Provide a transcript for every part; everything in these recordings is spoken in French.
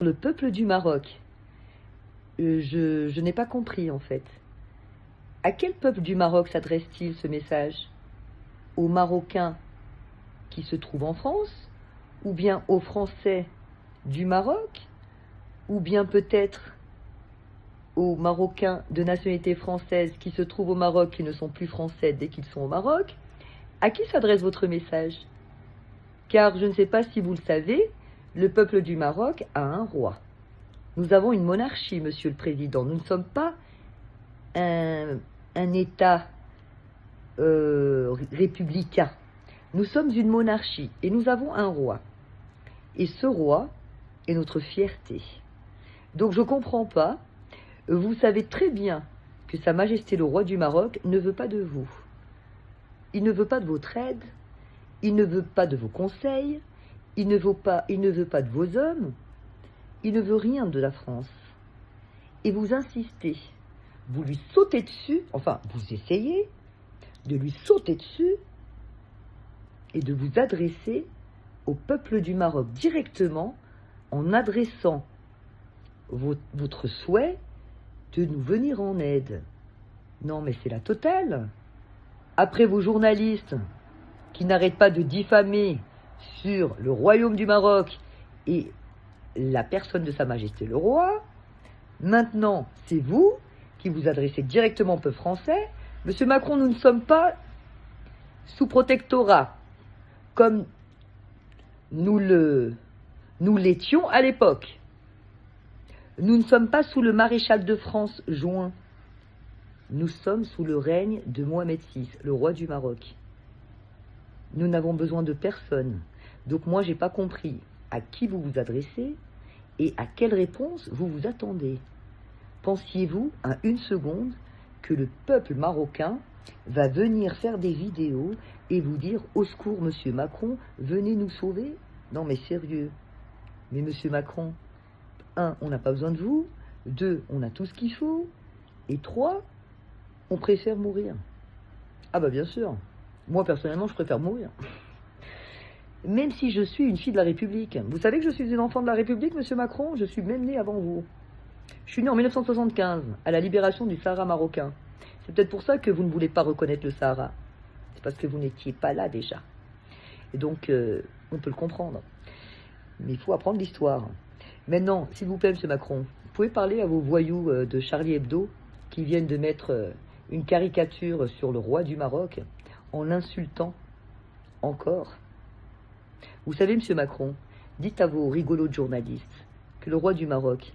Le peuple du Maroc, je n'ai pas compris en fait. À quel peuple du Maroc s'adresse-t-il ce message? Aux Marocains qui se trouvent en France? Ou bien aux Français du Maroc? Ou bien peut-être aux Marocains de nationalité française qui se trouvent au Maroc, qui ne sont plus français dès qu'ils sont au Maroc? À qui s'adresse votre message? Car je ne sais pas si vous le savez, le peuple du Maroc a un roi. Nous avons une monarchie, Monsieur le Président. Nous ne sommes pas un État républicain. Nous sommes une monarchie et nous avons un roi. Et ce roi est notre fierté. Donc je ne comprends pas. Vous savez très bien que Sa Majesté le roi du Maroc ne veut pas de vous. Il ne veut pas de votre aide. Il ne veut pas de vos conseils. Il ne veut pas de vos hommes. Il ne veut rien de la France. Et vous insistez. Vous lui sautez dessus, enfin, vous essayez de lui sauter dessus et de vous adresser au peuple du Maroc directement en adressant votre souhait de nous venir en aide. Non, mais c'est la totale. Après vos journalistes qui n'arrêtent pas de diffamer sur le royaume du Maroc et la personne de Sa Majesté le roi, maintenant, c'est vous qui vous adressez directement au peuple français. Monsieur Macron, nous ne sommes pas sous protectorat, comme nous l'étions à l'époque. Nous ne sommes pas sous le maréchal de France Juin. Nous sommes sous le règne de Mohamed VI, le roi du Maroc. Nous n'avons besoin de personne. Donc moi, je n'ai pas compris à qui vous vous adressez et à quelle réponse vous vous attendez. Pensiez-vous à une seconde que le peuple marocain va venir faire des vidéos et vous dire « Au secours, monsieur Macron, venez nous sauver ?» Non, mais sérieux. Mais monsieur Macron, 1, on n'a pas besoin de vous. 2, on a tout ce qu'il faut. Et 3, on préfère mourir. Ah bah bien sûr. Moi, personnellement, je préfère mourir. Même si je suis une fille de la République. Vous savez que je suis une enfant de la République, monsieur Macron? Je suis même née avant vous. Je suis né en 1975, à la libération du Sahara marocain. C'est peut-être pour ça que vous ne voulez pas reconnaître le Sahara. C'est parce que vous n'étiez pas là déjà. Et donc, on peut le comprendre. Mais il faut apprendre l'histoire. Maintenant, s'il vous plaît, monsieur Macron, vous pouvez parler à vos voyous de Charlie Hebdo qui viennent de mettre une caricature sur le roi du Maroc en l'insultant encore. Vous savez, monsieur Macron, dites à vos rigolos de journalistes que le roi du Maroc,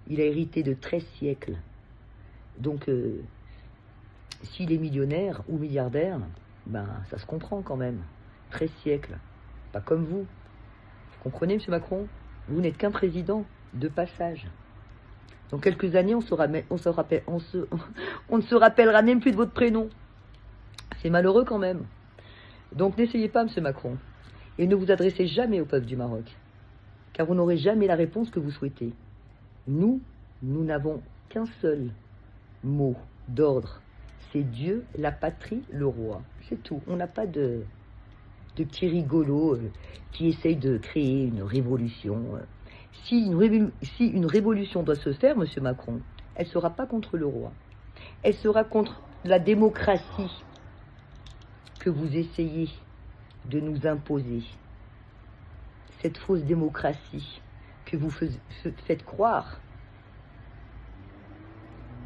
il a hérité de 13 siècles. Donc, s'il est millionnaire ou milliardaire, ben, ça se comprend quand même. 13 siècles. Pas comme vous. Vous comprenez, monsieur Macron? Vous n'êtes qu'un président de passage. Dans quelques années, on ne se rappellera même plus de votre prénom. C'est malheureux quand même. Donc, n'essayez pas, monsieur Macron. Et ne vous adressez jamais au peuple du Maroc. Car vous n'aurez jamais la réponse que vous souhaitez. Nous n'avons qu'un seul mot d'ordre. C'est Dieu, la patrie, le roi. C'est tout. On n'a pas de petits rigolos qui essayent de créer une révolution. Si une révolution doit se faire, monsieur Macron, elle ne sera pas contre le roi. Elle sera contre la démocratie que vous essayez de nous imposer. Cette fausse démocratie que vous faites croire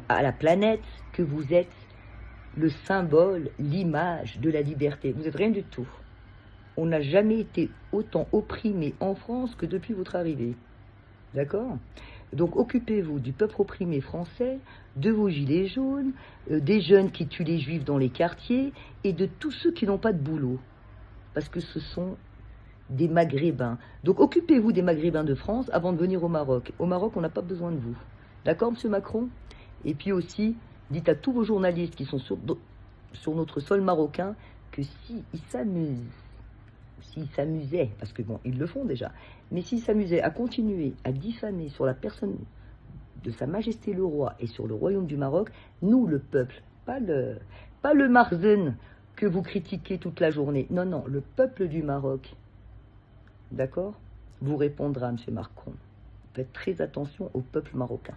à la planète que vous êtes le symbole, l'image de la liberté. Vous n'êtes rien du tout. On n'a jamais été autant opprimé en France que depuis votre arrivée. D'accord? Donc occupez-vous du peuple opprimé français, de vos gilets jaunes, des jeunes qui tuent les juifs dans les quartiers et de tous ceux qui n'ont pas de boulot. Parce que ce sont des Maghrébins. Donc occupez-vous des Maghrébins de France avant de venir au Maroc. Au Maroc, on n'a pas besoin de vous. D'accord, monsieur Macron? Et puis aussi, dites à tous vos journalistes qui sont sur notre sol marocain que s'ils s'amusaient, parce que bon, ils le font déjà, mais s'ils s'amusaient à continuer à diffamer sur la personne de Sa Majesté le Roi et sur le royaume du Maroc, nous, le peuple, pas le Marzen que vous critiquez toute la journée. Non, non, le peuple du Maroc. D'accord? Vous répondra, monsieur Macron. Faites très attention au peuple marocain.